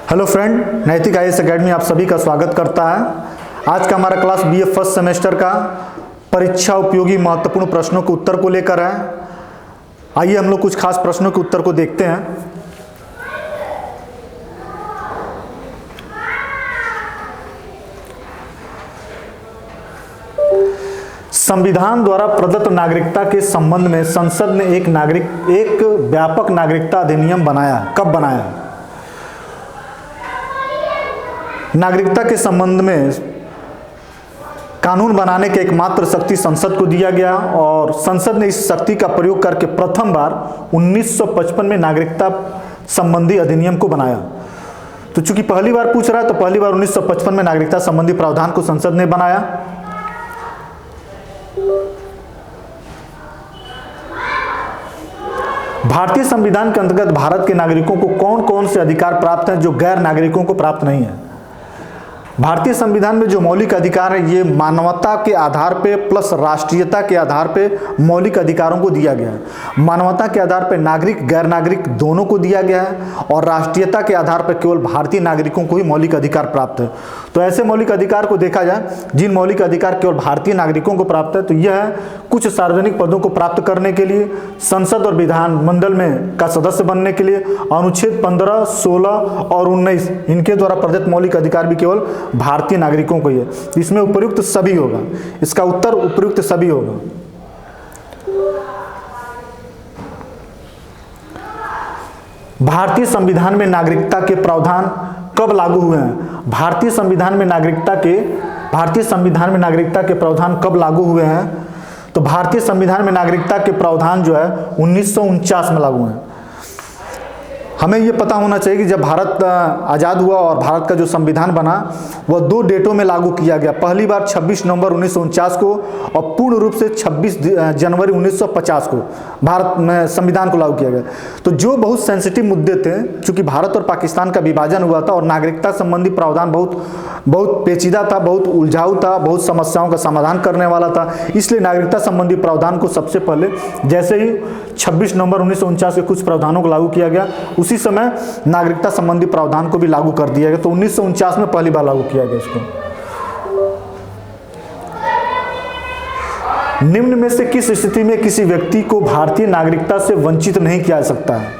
Hello friend, नैतिक IAS academy आप सभी का स्वागत करता है। आज का हमारा क्लास बीए फर्स्ट सेमेस्टर का परीक्षा उपयोगी महत्वपूर्ण प्रश्नों के उत्तर को लेकर है। आइए हम लोग कुछ खास प्रश्नों के उत्तर को देखते हैं। संविधान द्वारा प्रदत्त नागरिकता के संबंध में संसद ने एक व्यापक नागरिकता अधिनियम बनाया। कब बनाया? नागरिकता के संबंध में कानून बनाने की एकमात्र शक्ति संसद को दिया गया और संसद ने इस शक्ति का प्रयोग करके प्रथम बार 1955 में नागरिकता संबंधी अधिनियम को बनाया। तो चूंकि पहली बार पूछ रहा है तो पहली बार 1955 में नागरिकता संबंधी प्रावधान को संसद ने बनाया। भारतीय संविधान के अंतर्गत भारत के नागरिकों को कौन कौन से अधिकार प्राप्त हैं जो गैर नागरिकों को प्राप्त नहीं है? भारतीय संविधान में जो मौलिक अधिकार है ये मानवता के आधार पे प्लस राष्ट्रीयता के आधार पे मौलिक अधिकारों को दिया गया है। मानवता के आधार पे नागरिक गैर नागरिक दोनों को दिया गया है और राष्ट्रीयता के आधार पर केवल भारतीय नागरिकों को ही मौलिक अधिकार प्राप्त है। तो ऐसे मौलिक अधिकार को देखा जाए जिन मौलिक अधिकार केवल भारतीय नागरिकों को प्राप्त है तो यह है कुछ सार्वजनिक पदों को प्राप्त करने के लिए, संसद और विधानमंडल में का सदस्य बनने के लिए, अनुच्छेद 15, 16 और 19 इनके द्वारा प्रदत्त मौलिक अधिकार भी केवल भारतीय नागरिकों को ही है। इसमें उपयुक्त सभी होगा। इसका उत्तर उपयुक्त सभी होगा। भारतीय संविधान में नागरिकता के प्रावधान कब लागू हुए हैं? भारतीय संविधान में नागरिकता के प्रावधान कब लागू हुए हैं? तो भारतीय संविधान में नागरिकता के प्रावधान जो है 1949 में लागू हैं। हमें यह पता होना चाहिए कि जब भारत आज़ाद हुआ और भारत का जो संविधान बना वह दो डेटों में लागू किया गया। पहली बार 26 नवंबर 1949 को और पूर्ण रूप से 26 जनवरी 1950 को भारत में संविधान को लागू किया गया। तो जो बहुत सेंसिटिव मुद्दे थे, चूंकि भारत और पाकिस्तान का विभाजन हुआ था और नागरिकता संबंधी प्रावधान बहुत पेचीदा था, बहुत उलझाऊ था, बहुत समस्याओं का समाधान करने वाला था, इसलिए नागरिकता संबंधी प्रावधान को सबसे पहले जैसे ही 26 नवंबर 1949 के कुछ प्रावधानों को लागू किया गया उसी समय नागरिकता संबंधी प्रावधान को भी लागू कर दिया गया। तो 1949 में पहली बार लागू किया गया इसको। निम्न में से किस स्थिति में किसी व्यक्ति को भारतीय नागरिकता से वंचित नहीं किया जा सकता है?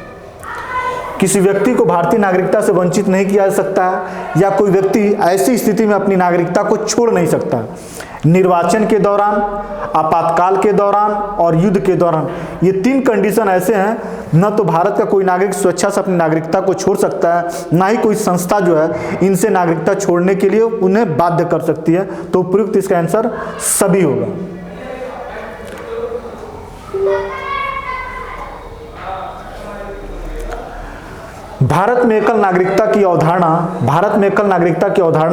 किसी व्यक्ति को भारतीय नागरिकता से वंचित नहीं किया जा सकता है या कोई व्यक्ति ऐसी स्थिति में अपनी नागरिकता को छोड़ नहीं सकता? निर्वाचन के दौरान, आपातकाल के दौरान और युद्ध के दौरान। ये तीन कंडीशन ऐसे हैं, न तो भारत का कोई नागरिक स्वेच्छा से अपनी नागरिकता को छोड़ सकता है, ना ही कोई संस्था जो है इनसे नागरिकता छोड़ने के लिए उन्हें बाध्य कर सकती है। तो उपयुक्त इसका आंसर सभी होगा। भारत में एकल नागरिकता की अवधारणा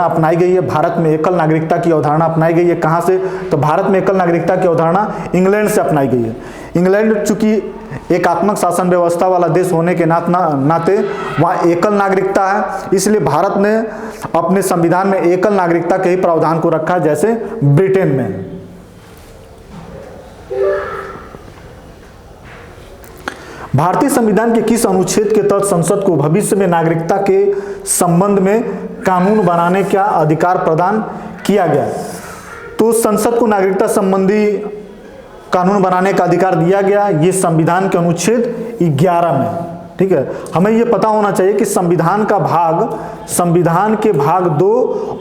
अपनाई गई है। भारत में एकल नागरिकता की अवधारणा अपनाई गई है कहां से? तो भारत में एकल नागरिकता की अवधारणा इंग्लैंड से अपनाई गई है। इंग्लैंड चूंकि एकात्मक शासन व्यवस्था वाला देश होने के नाते वहाँ एकल नागरिकता है, इसलिए भारत ने अपने संविधान में एकल नागरिकता के ही प्रावधान को रखा है जैसे ब्रिटेन में। भारतीय संविधान के किस अनुच्छेद के तहत संसद को भविष्य में नागरिकता के संबंध में कानून बनाने का अधिकार प्रदान किया गया? तो संसद को नागरिकता संबंधी कानून बनाने का अधिकार दिया गया ये संविधान के अनुच्छेद 11 में। ठीक है, हमें यह पता होना चाहिए कि संविधान के भाग 2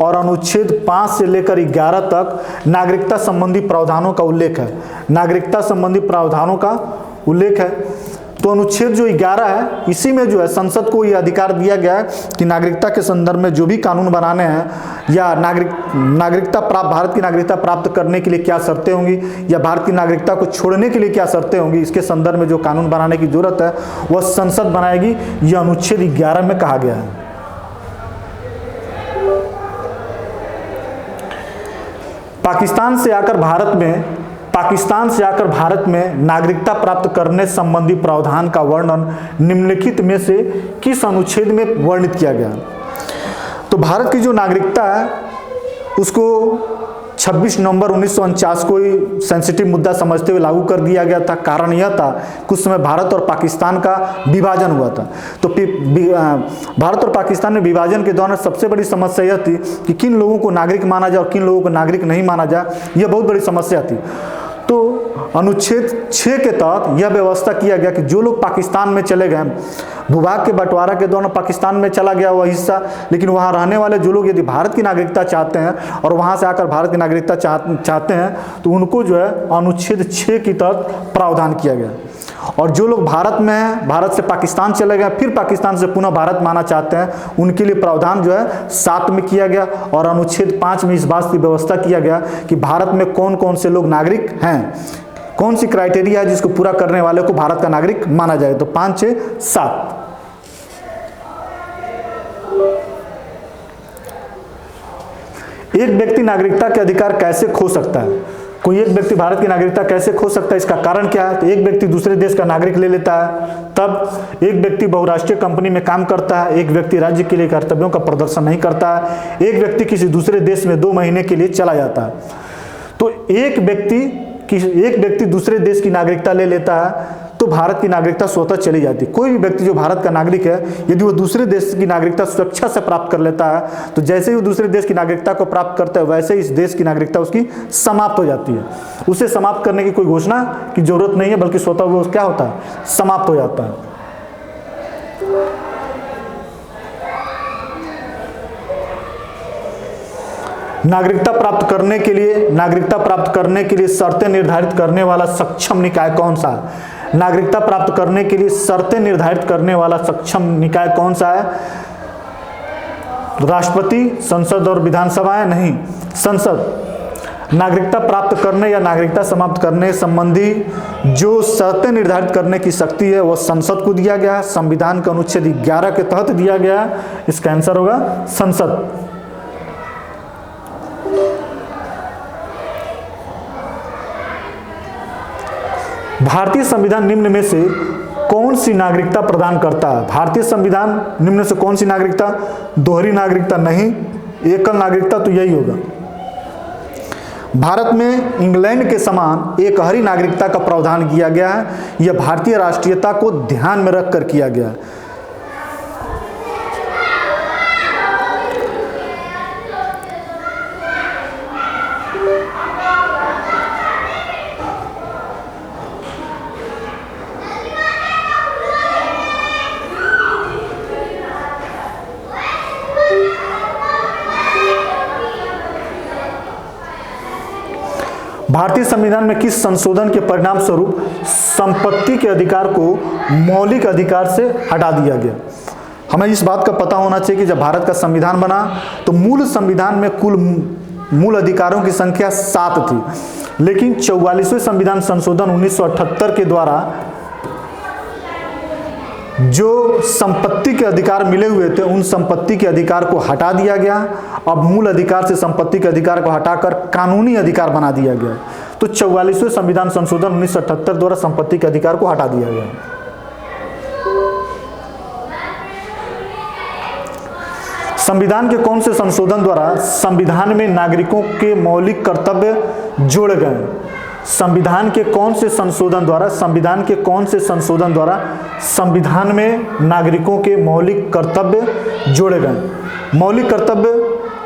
और अनुच्छेद 5 से लेकर 11 तक नागरिकता संबंधी प्रावधानों का उल्लेख है। नागरिकता संबंधी प्रावधानों का उल्लेख है। तो अनुच्छेद जो 11 है इसी में जो है संसद को यह अधिकार दिया गया है कि नागरिकता के संदर्भ में जो भी कानून बनाने हैं या भारत की नागरिकता प्राप्त करने के लिए क्या शर्तें होंगी या भारत की नागरिकता को छोड़ने के लिए क्या शर्तें होंगी, इसके संदर्भ में जो कानून बनाने की जरूरत है वह संसद बनाएगी। यह अनुच्छेद 11 में कहा गया है। पाकिस्तान से आकर भारत में नागरिकता प्राप्त करने संबंधी प्रावधान का वर्णन निम्नलिखित में से किस अनुच्छेद में वर्णित किया गया? तो भारत की जो नागरिकता है उसको 26 नवंबर 1949 को ही सेंसिटिव मुद्दा समझते हुए लागू कर दिया गया था। कारण यह था कुछ समय भारत और पाकिस्तान का विभाजन हुआ था। तो भारत और पाकिस्तान में विभाजन के दौरान सबसे बड़ी समस्या यह थी कि किन लोगों को नागरिक माना जाए और किन लोगों को नागरिक नहीं माना जाए, यह बहुत बड़ी समस्या थी। तो अनुच्छेद 6 के तहत यह व्यवस्था किया गया कि जो लोग पाकिस्तान में चले गए, भूभाग के बंटवारा के दौरान पाकिस्तान में चला गया वह हिस्सा, लेकिन वहाँ रहने वाले जो लोग यदि भारत की नागरिकता चाहते हैं और वहाँ से आकर भारत की नागरिकता चाहते हैं तो उनको जो है अनुच्छेद 6 के तहत प्रावधान किया गया। और जो लोग भारत में हैं, भारत से पाकिस्तान चले गए, फिर पाकिस्तान से पुनः भारत माना चाहते हैं, उनके लिए प्रावधान जो है 7 में किया गया। और अनुच्छेद 5 में इस बात की व्यवस्था किया गया कि भारत में कौन कौन से लोग नागरिक हैं, कौन सी क्राइटेरिया है जिसको पूरा करने वाले को भारत का नागरिक माना जाए। तो 5, 6, 7। एक व्यक्ति नागरिकता के अधिकार कैसे खो सकता है? कोई एक व्यक्ति भारत की नागरिकता कैसे खो सकता है, इसका कारण क्या है? तो एक व्यक्ति दूसरे देश का नागरिक ले लेता है, तब एक व्यक्ति बहुराष्ट्रीय कंपनी में काम करता है, एक व्यक्ति राज्य के लिए कर्तव्यों का प्रदर्शन नहीं करता है, एक व्यक्ति किसी दूसरे देश में 2 महीने के लिए चला जाता है। तो एक व्यक्ति दूसरे देश की नागरिकता ले लेता है तो भारत की नागरिकता स्वतः चली जाती है। कोई भी व्यक्ति जो भारत का नागरिक है, यदि वो दूसरे देश की नागरिकता स्वेच्छा से प्राप्त कर लेता है तो जैसे ही वो दूसरे देश की नागरिकता को प्राप्त करता है वैसे ही इस देश की नागरिकता उसकी समाप्त हो जाती है। उसे समाप्त करने की कोई घोषणा की जरूरत नहीं है, बल्कि स्वतः वो क्या होता है, समाप्त हो जाता है। नागरिकता प्राप्त करने के लिए शर्तें निर्धारित करने वाला सक्षम निकाय कौन सा है? नागरिकता प्राप्त करने के लिए शर्तें निर्धारित करने वाला सक्षम निकाय कौन सा है? राष्ट्रपति, संसद और विधानसभाएं? नहीं, संसद। नागरिकता प्राप्त करने या नागरिकता समाप्त करने संबंधी जो शर्तें निर्धारित करने की शक्ति है वह संसद को दिया गया है। संविधान के अनुच्छेद 11 के तहत दिया गया है। इसका आंसर होगा संसद। भारतीय संविधान निम्न में से कौन सी नागरिकता प्रदान करता है? भारतीय संविधान निम्न में से कौन सी नागरिकता? दोहरी नागरिकता नहीं, एकल नागरिकता तो यही होगा। भारत में इंग्लैंड के समान एक हरी नागरिकता का प्रावधान किया गया है। यह भारतीय राष्ट्रीयता को ध्यान में रखकर किया गया है। भारतीय संविधान में किस संशोधन के परिणाम स्वरूप संपत्ति के अधिकार को मौलिक अधिकार से हटा दिया गया? हमें इस बात का पता होना चाहिए कि जब भारत का संविधान बना तो मूल संविधान में कुल मूल अधिकारों की संख्या 7 थी, लेकिन 44वें संविधान संशोधन 1978 के द्वारा जो संपत्ति के अधिकार मिले हुए थे उन संपत्ति के अधिकार को हटा दिया गया। अब मूल अधिकार से संपत्ति के अधिकार को हटाकर कानूनी अधिकार बना दिया गया। तो 44वें संविधान संशोधन 1978 द्वारा संपत्ति के अधिकार को हटा दिया गया। संविधान के कौन से संशोधन द्वारा संविधान में नागरिकों के मौलिक कर्तव्य जोड़े गए? संविधान के कौन से संशोधन द्वारा संविधान में नागरिकों के मौलिक कर्तव्य जोड़े गए? मौलिक कर्तव्य,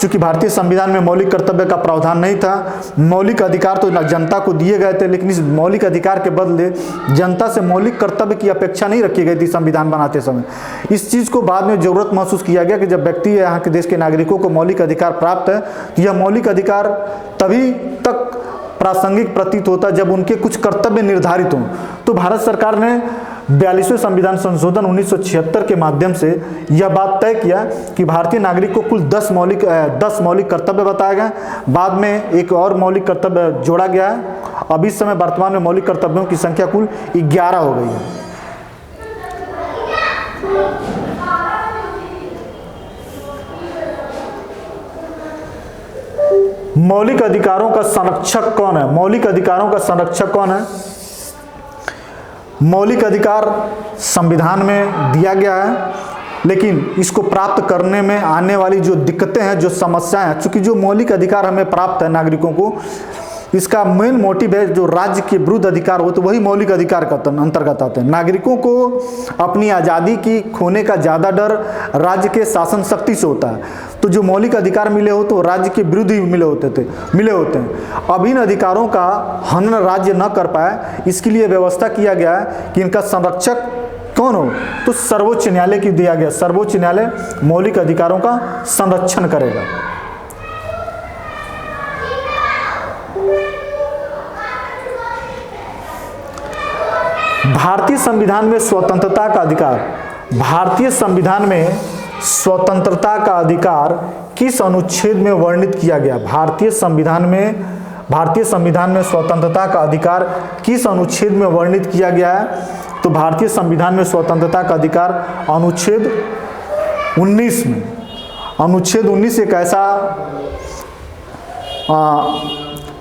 चूंकि भारतीय संविधान में मौलिक कर्तव्य का प्रावधान नहीं था, मौलिक अधिकार तो जनता को दिए गए थे, लेकिन इस मौलिक अधिकार के बदले जनता से मौलिक कर्तव्य की अपेक्षा नहीं रखी गई थी संविधान बनाते समय। इस चीज़ को बाद में जरूरत महसूस किया गया कि जब व्यक्ति यहाँ के देश के नागरिकों को मौलिक अधिकार प्राप्त है तो यह मौलिक अधिकार तभी तक प्रासंगिक प्रतीत होता जब उनके कुछ कर्तव्य निर्धारित हों। तो भारत सरकार ने 42वें संविधान संशोधन 1976 के माध्यम से यह बात तय किया कि भारतीय नागरिक को कुल 10 मौलिक कर्तव्य बताए गए। बाद में एक और मौलिक कर्तव्य जोड़ा गया है। अब इस समय वर्तमान में मौलिक कर्तव्यों की संख्या कुल 11 हो गई है। मौलिक अधिकारों का संरक्षक कौन है? मौलिक अधिकारों का संरक्षक कौन है? मौलिक अधिकार संविधान में दिया गया है, लेकिन इसको प्राप्त करने में आने वाली जो दिक्कतें हैं, जो समस्याएं हैं, चूंकि जो मौलिक अधिकार हमें प्राप्त है नागरिकों को, इसका मेन मोटिव है जो राज्य के विरुद्ध अधिकार होते वही मौलिक अधिकार का अंतर्गत आते हैं। नागरिकों को अपनी आज़ादी की खोने का ज़्यादा डर राज्य के शासन शक्ति से होता है, तो जो मौलिक अधिकार मिले हो तो राज्य के विरुद्ध ही मिले होते हैं। अब इन अधिकारों का हनन राज्य न कर पाए, इसके लिए व्यवस्था किया गया है कि इनका संरक्षक कौन हो, तो सर्वोच्च न्यायालय की दिया गया। सर्वोच्च न्यायालय मौलिक अधिकारों का संरक्षण करेगा। भारतीय संविधान में स्वतंत्रता का अधिकार, भारतीय संविधान में स्वतंत्रता का अधिकार किस अनुच्छेद में वर्णित किया गया? भारतीय संविधान में स्वतंत्रता का अधिकार किस अनुच्छेद में वर्णित किया गया है? तो भारतीय संविधान में स्वतंत्रता का अधिकार अनुच्छेद 19 में। अनुच्छेद 19 एक ऐसा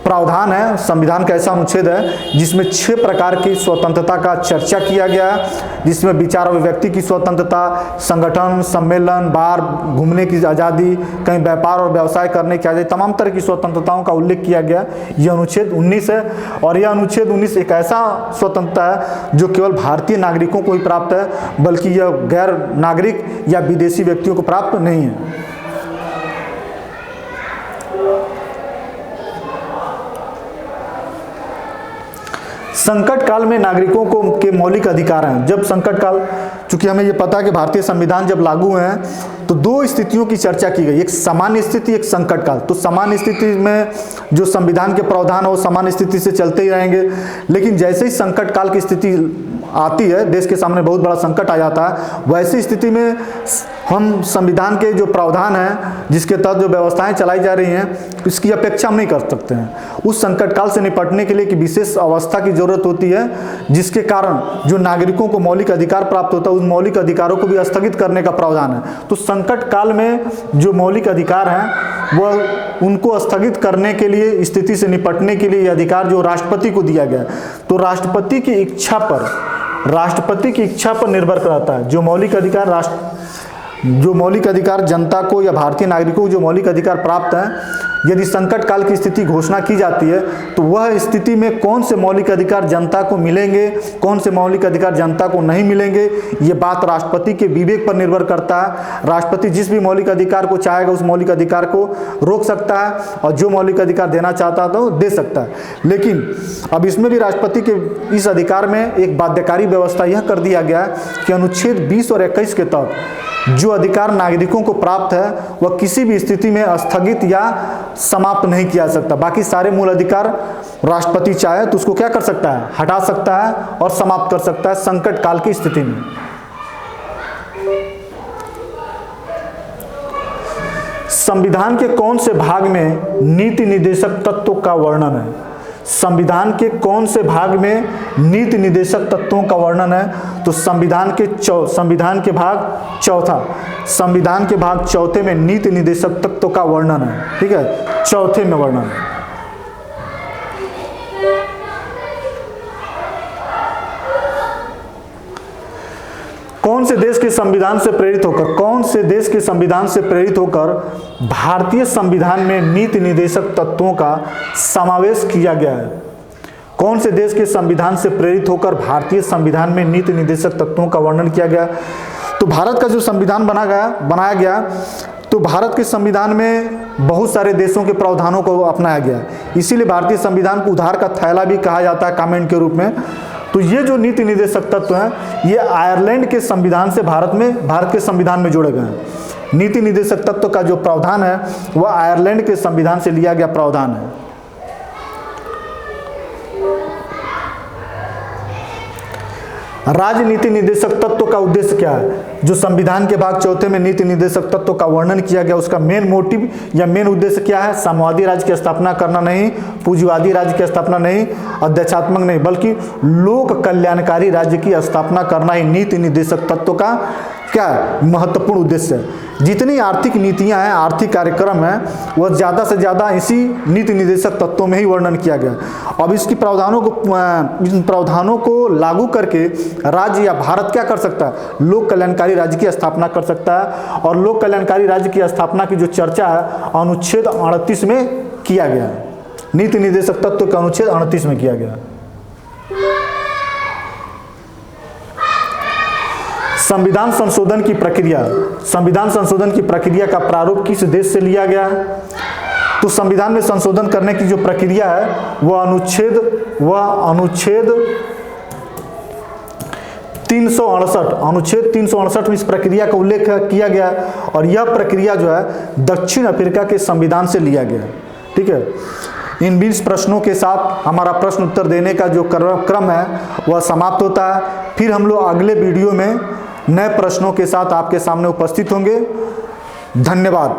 प्रावधान है, संविधान का ऐसा अनुच्छेद है जिसमें 6 प्रकार की स्वतंत्रता का चर्चा किया गया है, जिसमें विचार अभिव्यक्ति की स्वतंत्रता, संगठन, सम्मेलन, बाहर घूमने की आज़ादी, कहीं व्यापार और व्यवसाय करने की आज़ादी, तमाम तरह की स्वतंत्रताओं का उल्लेख किया गया। यह अनुच्छेद 19 है और यह अनुच्छेद 19 एक ऐसा स्वतंत्रता है जो केवल भारतीय नागरिकों को ही प्राप्त है, बल्कि यह गैर नागरिक या विदेशी व्यक्तियों को प्राप्त नहीं है। संकट काल में नागरिकों को के मौलिक अधिकार हैं। जब संकट काल, चूंकि हमें ये पता है कि भारतीय संविधान जब लागू हैं तो 2 स्थितियों की चर्चा की गई, एक सामान्य स्थिति, एक संकट काल। तो सामान्य स्थिति में जो संविधान के प्रावधान है वो सामान्य स्थिति से चलते ही रहेंगे, लेकिन जैसे ही संकट काल की स्थिति आती है, देश के सामने बहुत बड़ा संकट आ जाता है, वैसी स्थिति में हम संविधान के जो प्रावधान हैं जिसके तहत जो व्यवस्थाएं चलाई जा रही हैं इसकी अपेक्षा हम नहीं कर सकते हैं। उस संकट काल से निपटने के लिए एक विशेष अवस्था की जरूरत होती है, जिसके कारण जो नागरिकों को मौलिक अधिकार प्राप्त होता है उस मौलिक अधिकारों को भी स्थगित करने का प्रावधान है। तो संकट काल में जो मौलिक अधिकार हैं वह उनको स्थगित करने के लिए, स्थिति से निपटने के लिए ये अधिकार जो राष्ट्रपति को दिया गया, तो राष्ट्रपति की इच्छा पर निर्भर करता है। जो मौलिक अधिकार जनता को या भारतीय नागरिकों को जो मौलिक अधिकार प्राप्त हैं, यदि संकट काल की स्थिति घोषणा की जाती है तो वह स्थिति में कौन से मौलिक अधिकार जनता को मिलेंगे, कौन से मौलिक अधिकार जनता को नहीं मिलेंगे, ये बात राष्ट्रपति के विवेक पर निर्भर करता है। राष्ट्रपति जिस भी मौलिक अधिकार को चाहेगा उस मौलिक अधिकार को रोक सकता है और जो मौलिक अधिकार देना चाहता है तो दे सकता है। लेकिन अब इसमें भी राष्ट्रपति के इस अधिकार में एक बाध्यकारी व्यवस्था यह कर दिया गया है कि अनुच्छेद 20 और 21 के तहत जो अधिकार नागरिकों को प्राप्त है वह किसी भी स्थिति में स्थगित या समाप्त नहीं किया सकता। बाकी सारे मूल अधिकार राष्ट्रपति चाहे तो उसको क्या कर सकता है, हटा सकता है और समाप्त कर सकता है संकट काल की स्थिति में। संविधान के कौन से भाग में नीति निर्देशक तत्वों का वर्णन है? संविधान के कौन से भाग में नीति निर्देशक तत्वों का वर्णन है? तो संविधान के भाग चौथे में नीति निर्देशक तत्वों का वर्णन है। ठीक है, चौथे में वर्णन है। कौन से देश के संविधान से प्रेरित होकर भारतीय संविधान में नीति निर्देशक तत्वों का समावेश किया गया है? कौन से देश के संविधान से प्रेरित होकर भारतीय संविधान में नीति निर्देशक तत्वों का वर्णन किया गया? तो भारत का जो संविधान बनाया गया तो भारत के संविधान में बहुत सारे देशों के प्रावधानों को अपनाया गया, इसीलिए भारतीय संविधान को उधार का थैला भी कहा जाता है कमेंट के रूप में। तो ये जो नीति निर्देशक तत्व हैं ये आयरलैंड के संविधान से भारत के संविधान में जोड़े गए हैं। नीति निर्देशक तत्व का जो प्रावधान है वह आयरलैंड के संविधान से लिया गया प्रावधान है। राजनीति निर्देशक तत्व का उद्देश्य क्या है? जो संविधान के भाग चौथे में नीति निर्देशक तत्व का वर्णन किया गया उसका मेन मोटिव या मेन उद्देश्य क्या है? साम्यवादी राज्य की स्थापना करना नहीं, पूंजीवादी राज्य की स्थापना नहीं, अध्यक्षात्मक नहीं, बल्कि लोक कल्याणकारी राज्य की स्थापना करना ही नीति निर्देशक तत्व का क्या है, महत्वपूर्ण उद्देश्य है। जितनी आर्थिक नीतियां हैं, आर्थिक कार्यक्रम हैं, वह ज़्यादा से ज़्यादा इसी नीति निर्देशक तत्वों में ही वर्णन किया गया। अब इसकी इन प्रावधानों को लागू करके राज्य या भारत क्या कर सकता है, लोक कल्याणकारी राज्य की स्थापना कर सकता है। और लोक कल्याणकारी राज्य की स्थापना की जो चर्चा है अनुच्छेद 38 में किया गया, नीति निर्देशक तत्व का अनुच्छेद 38 में किया गया। संविधान संशोधन की प्रक्रिया, संविधान संशोधन की प्रक्रिया का प्रारूप किस देश से लिया गया है? तो संविधान में संशोधन करने की जो प्रक्रिया है वह अनुच्छेद 368 में इस प्रक्रिया का उल्लेख किया गया और यह प्रक्रिया जो है दक्षिण अफ्रीका के संविधान से लिया गया। ठीक है, इन 20 प्रश्नों के साथ हमारा प्रश्न उत्तर देने का जो क्रम है वह समाप्त होता है। फिर हम लोग अगले वीडियो में नए प्रश्नों के साथ आपके सामने उपस्थित होंगे। धन्यवाद।